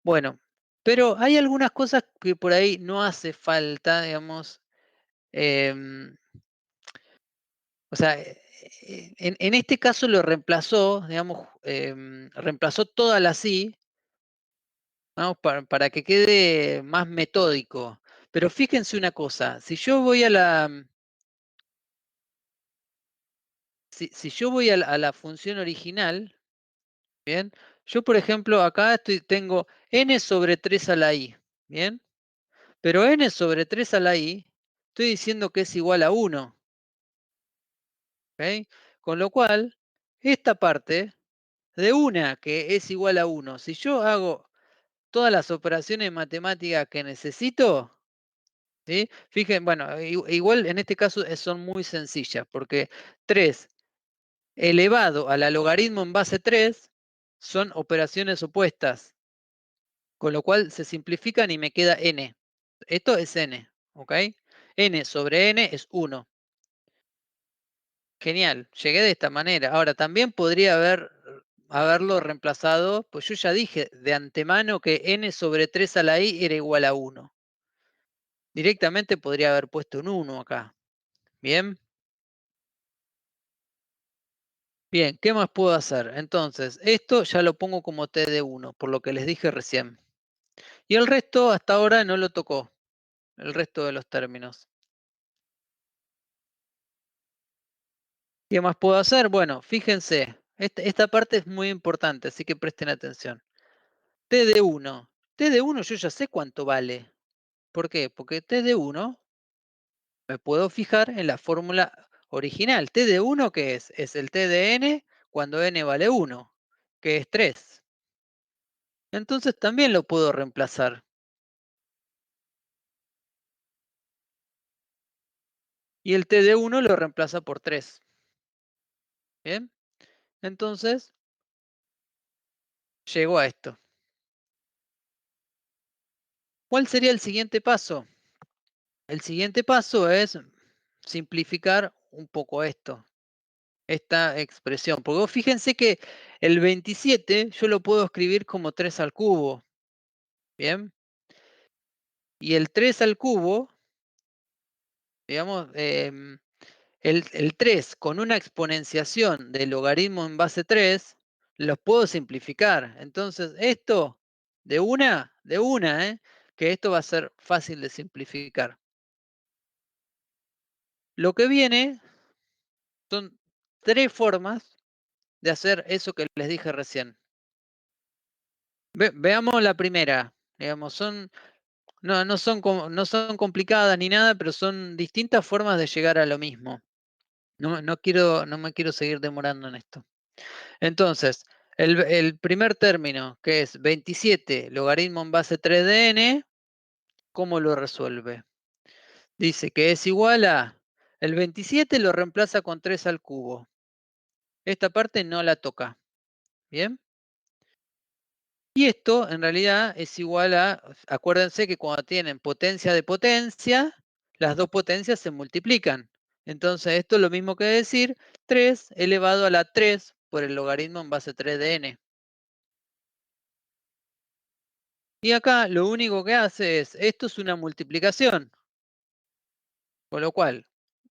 Bueno, pero hay algunas cosas que por ahí no hace falta, digamos, em, o sea, en este caso lo reemplazó, digamos, reemplazó toda la sí, ¿no? Para que quede más metódico. Pero fíjense una cosa, si yo voy a si yo voy a la función original, ¿bien? Yo, por ejemplo, acá tengo n sobre 3 a la i, ¿bien? Pero n sobre 3 a la i, estoy diciendo que es igual a 1, ¿ok? Con lo cual, esta parte de una que es igual a 1, si yo hago todas las operaciones matemáticas que necesito, ¿sí? Fíjense, bueno, igual en este caso son muy sencillas, porque 3 elevado a la logaritmo en base 3 son operaciones opuestas, con lo cual se simplifican y me queda n. Esto es n, ¿ok? N sobre n es 1. Genial, llegué de esta manera. Ahora, también podría haberlo reemplazado, pues yo ya dije de antemano que n sobre 3 a la i era igual a 1. Directamente podría haber puesto un 1 acá. Bien, bien, ¿qué más puedo hacer? Entonces, esto ya lo pongo como t de 1, por lo que les dije recién. Y el resto hasta ahora no lo tocó, el resto de los términos. ¿Qué más puedo hacer? Bueno, fíjense, esta parte es muy importante, así que presten atención. T de 1. T de 1 yo ya sé cuánto vale. ¿Por qué? Porque T de 1 me puedo fijar en la fórmula original. T de 1, ¿qué es? Es el T de n cuando n vale 1, que es 3. Entonces también lo puedo reemplazar. Y el T de 1 lo reemplaza por 3. ¿Bien? Entonces, llego a esto. ¿Cuál sería el siguiente paso? El siguiente paso es simplificar un poco esta expresión. Porque fíjense que el 27 yo lo puedo escribir como 3 al cubo. ¿Bien? Y el 3 al cubo, digamos, el 3 con una exponenciación de logaritmo en base 3, los puedo simplificar. Entonces, esto, de una, que esto va a ser fácil de simplificar. Lo que viene son 3 formas de hacer eso que les dije recién. Veamos la primera. Digamos, no son complicadas ni nada, pero son distintas formas de llegar a lo mismo. No me quiero seguir demorando en esto. Entonces, el primer término, que es 27 logaritmo en base 3 de n, ¿cómo lo resuelve? Dice que es igual a, el 27 lo reemplaza con 3 al cubo. Esta parte no la toca. ¿Bien? Y esto en realidad es igual a, acuérdense que cuando tienen potencia de potencia, las dos potencias se multiplican. Entonces, esto es lo mismo que decir 3 elevado a la 3 por el logaritmo en base 3 de n. Y acá lo único que hace es, esto es una multiplicación, con lo cual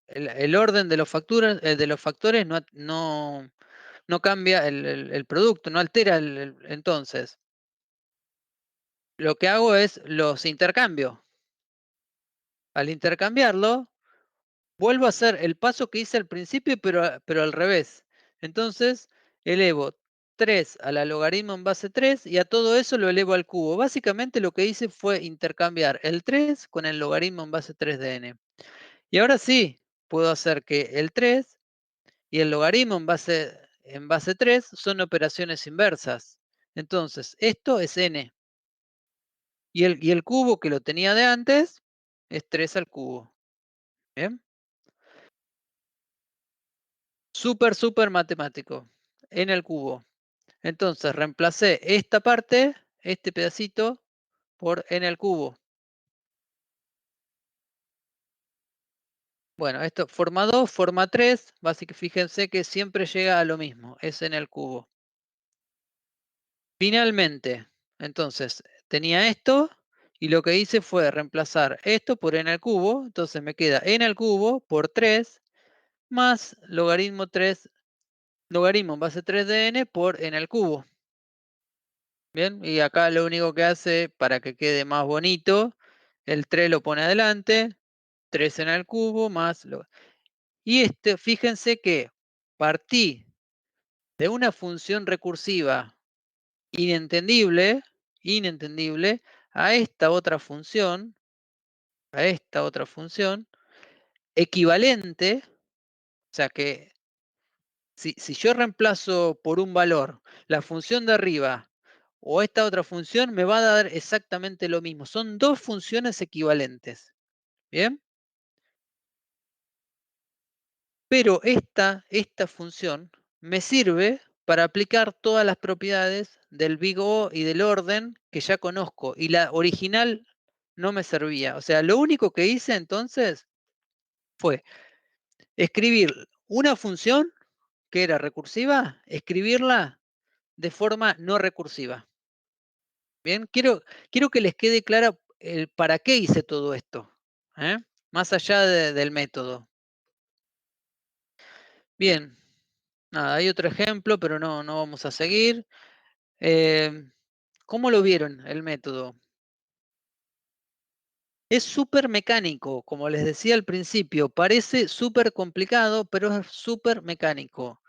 el orden de los factores no cambia el producto, no altera entonces. Lo que hago es los intercambio. Al intercambiarlo, vuelvo a hacer el paso que hice al principio, pero al revés. Entonces, elevo 3 a la logaritmo en base 3 y a todo eso lo elevo al cubo. Básicamente lo que hice fue intercambiar el 3 con el logaritmo en base 3 de n. Y ahora sí, puedo hacer que el 3 y el logaritmo en base 3 son operaciones inversas. Entonces, esto es n. Y el cubo que lo tenía de antes es 3 al cubo. ¿Bien? Súper matemático. N al cubo. Entonces, reemplacé esta parte, este pedacito, por n al cubo. Bueno, esto forma 2, forma 3. Básicamente, fíjense que siempre llega a lo mismo, es n al cubo. Finalmente, entonces, tenía esto y lo que hice fue reemplazar esto por n al cubo. Entonces me queda n al cubo por 3 más logaritmo 3, logaritmo en base 3 de n por n al cubo. Bien, y acá lo único que hace para que quede más bonito, el 3 lo pone adelante, 3 n al cubo más... Y fíjense que partí de una función recursiva inentendible, inentendible, a esta otra función, a esta otra función, equivalente, o sea que si yo reemplazo por un valor la función de arriba o esta otra función, me va a dar exactamente lo mismo. Son dos funciones equivalentes. ¿Bien? Pero esta función me sirve para aplicar todas las propiedades del big O y del orden que ya conozco. Y la original no me servía. O sea, lo único que hice entonces fue escribir una función que era recursiva, escribirla de forma no recursiva. Bien, quiero que les quede clara el para qué hice todo esto, ¿eh? Más allá del método. Bien, nada, hay otro ejemplo, pero no vamos a seguir. Em, ¿Cómo lo vieron el método? Es súper mecánico, como les decía al principio, parece súper complicado, pero es súper mecánico.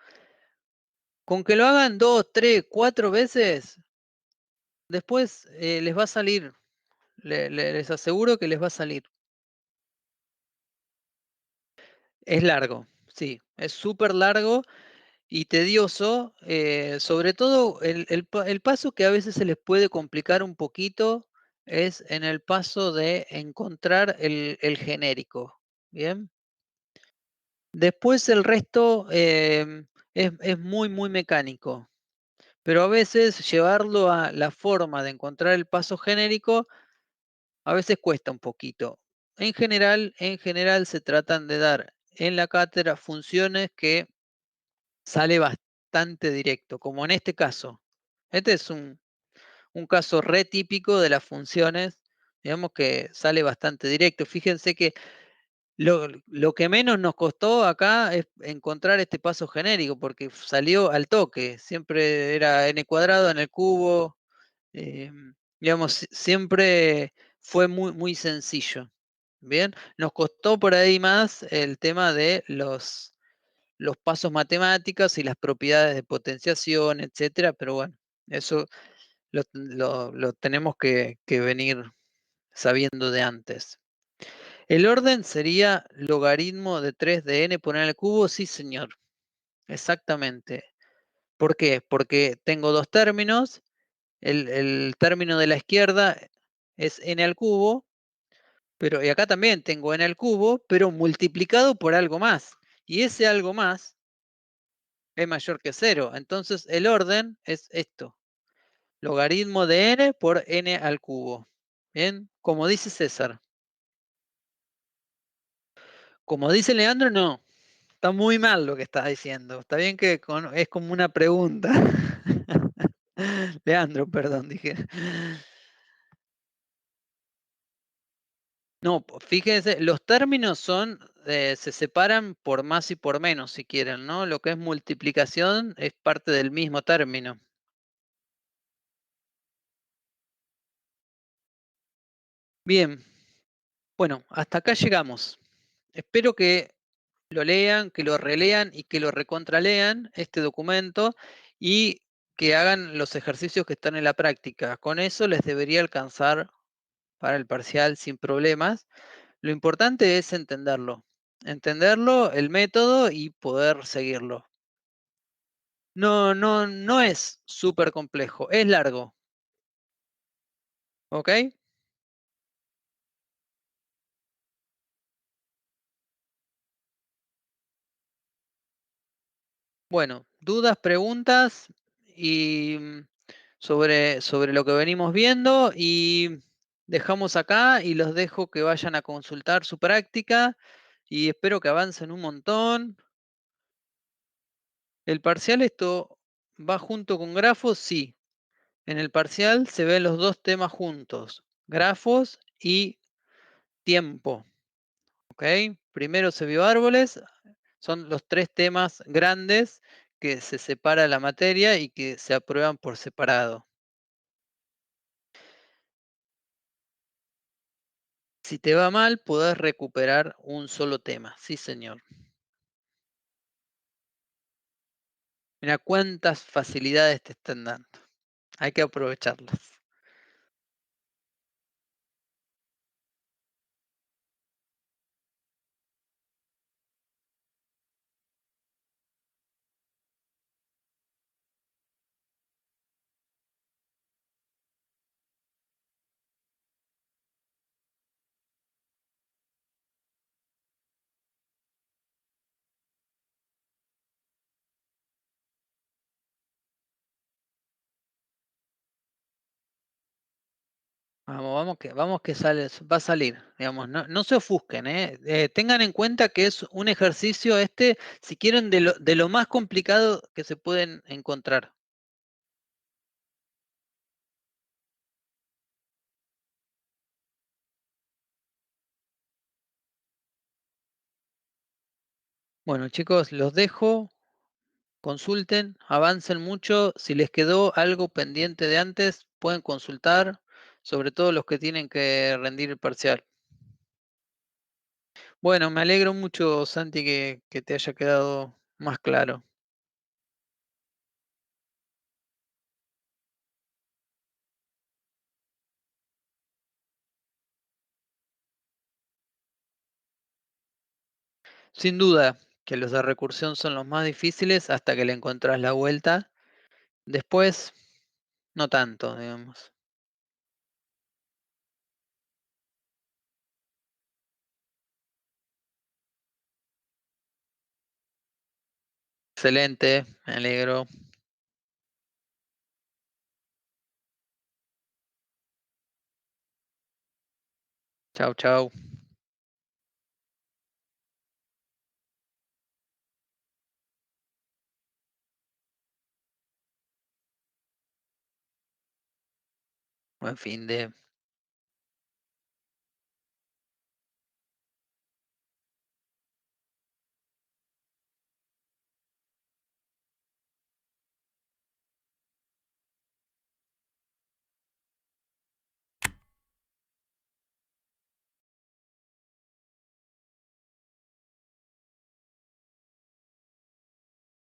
Con que lo hagan 2, 3, 4 veces, después les va a salir, les aseguro que les va a salir. Es largo, sí, es súper largo y tedioso, sobre todo el paso que a veces se les puede complicar un poquito es en el paso de encontrar el genérico, ¿bien? Después el resto es muy mecánico, pero a veces llevarlo a la forma de encontrar el paso genérico, a veces cuesta un poquito. En general se tratan de dar en la cátedra funciones que sale bastante directo, como en este caso. Este es un caso re típico de las funciones, digamos que sale bastante directo. Fíjense que lo que menos nos costó acá es encontrar este paso genérico, porque salió al toque. Siempre era n cuadrado en el cubo. Digamos, siempre fue muy sencillo. Bien, nos costó por ahí más el tema de los pasos matemáticos y las propiedades de potenciación, etcétera, pero bueno, eso lo tenemos que venir sabiendo de antes. El orden sería logaritmo de 3 de n por n al cubo, sí señor, exactamente. ¿Por qué? Porque tengo dos términos, el término de la izquierda es n al cubo, y acá también tengo n al cubo, pero multiplicado por algo más. Y ese algo más es mayor que cero. Entonces el orden es esto. Logaritmo de n por n al cubo. Bien, como dice César. Como dice Leandro, no. Está muy mal lo que estás diciendo. Está bien que es como una pregunta. Leandro, perdón, dije. No, fíjense, los términos se separan por más y por menos, si quieren, ¿no? Lo que es multiplicación es parte del mismo término. Bien, bueno, hasta acá llegamos. Espero que lo lean, que lo relean y que lo recontralean este documento y que hagan los ejercicios que están en la práctica. Con eso les debería alcanzar para el parcial sin problemas. Lo importante es entenderlo, el método y poder seguirlo. No, no, no es súper complejo, es largo, ¿ok? Bueno, dudas, preguntas y sobre lo que venimos viendo y dejamos acá y los dejo que vayan a consultar su práctica y espero que avancen un montón. El parcial, esto va junto con grafos, sí. En el parcial se ven los dos temas juntos, grafos y tiempo, ¿ok? Primero se vio árboles, son los tres temas grandes que se separa la materia y que se aprueban por separado. Si te va mal, podés recuperar un solo tema. Sí, señor. Mira cuántas facilidades te están dando. Hay que aprovecharlas. Vamos que sale, va a salir, digamos, no, no se ofusquen, ¿eh? Tengan en cuenta que es un ejercicio este, si quieren, de lo más complicado que se pueden encontrar. Bueno, chicos, los dejo, consulten, avancen mucho. Si les quedó algo pendiente de antes, pueden consultar, sobre todo los que tienen que rendir el parcial. Bueno, me alegro mucho, Santi, que te haya quedado más claro. Sin duda que los de recursión son los más difíciles hasta que le encontrás la vuelta. Después, no tanto, digamos. Excelente, me alegro. Chau, chau. Buen fin de.